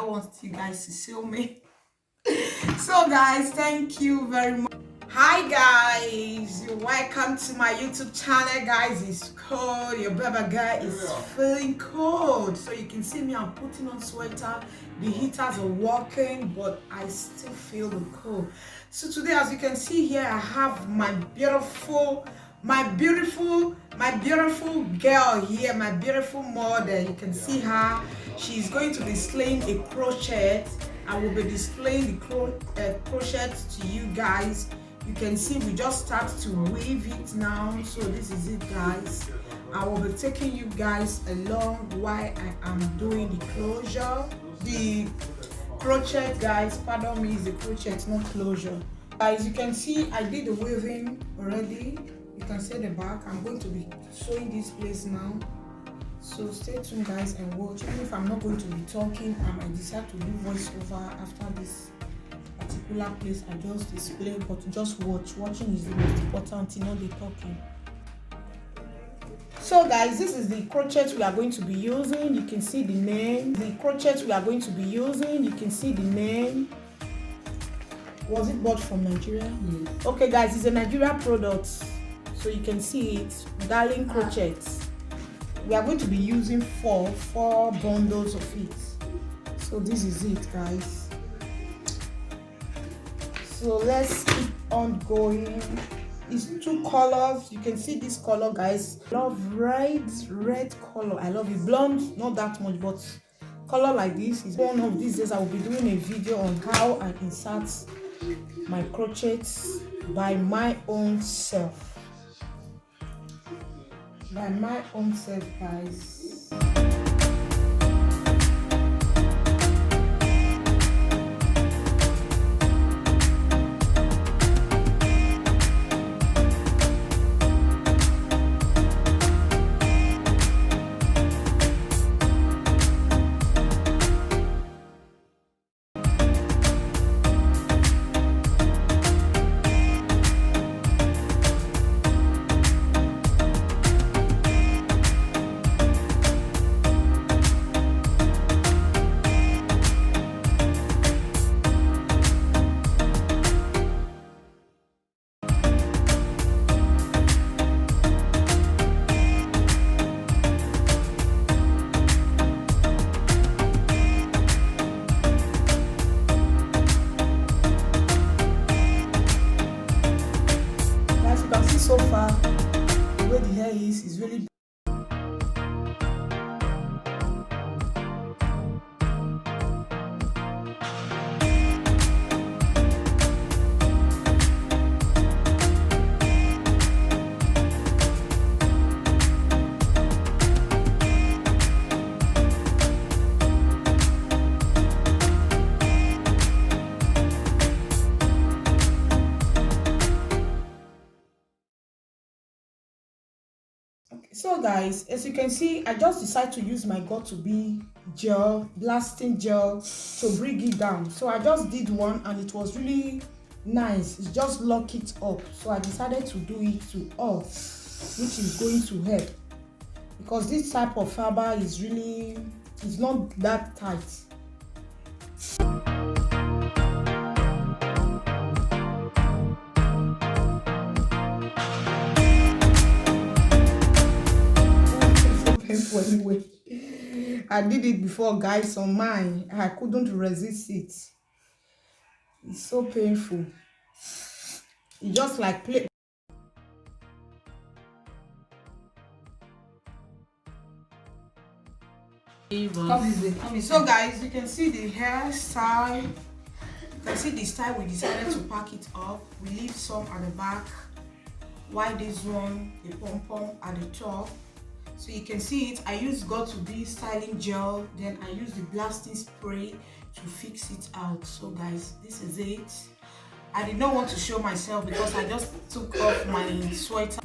don't want you guys to see me. So guys, thank you very much. Hi guys, welcome to my YouTube channel. Guys, it's cold. Your baby girl is feeling cold, so you can see me. I'm putting on sweater. The heaters are working, but I still feel the cold. So today, as you can see here, I have my beautiful girl here, my beautiful model. You can see her. She's going to be displaying a crochet. I will be displaying the crochet to you guys. You can see we just start to weave it now. So this is it, guys. I will be taking you guys along while I am doing the closure. The crochet, guys, pardon me, is the crochet, not closure. Guys, you can see I did the weaving already. You can see the back. I'm going to be sewing this place now. So stay tuned, guys, and watch. Even if I'm not going to be talking, I might decide to do voiceover after this particular place I just display, but just watch. Watching is the most important thing, not the talking. So guys, this is the crochet we are going to be using. You can see the name. The crochet we are going to be using, you can see the name. Was it bought from Nigeria? Yes. Okay guys, it's a Nigeria product, so you can see it. Darling Crochet. We are going to be using four bundles of it. So this is it, guys. So let's keep on going. It's two colors. You can see this color, guys. I love red color. I love it. Blonde, not that much, but color like this is one of these days. I will be doing a video on how I insert my crochets by my own self. By my own self, guys. So far, the way the hair is really So guys, as you can see, I just decided to use my got2b gel, blasting gel, to bring it down. So I just did one and it was really nice. It's just lock it up. So I decided to do it to all, which is going to help, because this type of fabric is really, it's not that tight. Anyway, I did it before, guys, on mine. I couldn't resist it. It's so painful. It's just like play. So guys, you can see the hairstyle. You can see the style we decided to pack it up. We leave some at the back, while this one, the pom-pom at the top. So you can see it. I used got2b styling gel, then I used the blasting spray to fix it out. So guys, this is it. I did not want to show myself because I just took off my sweater.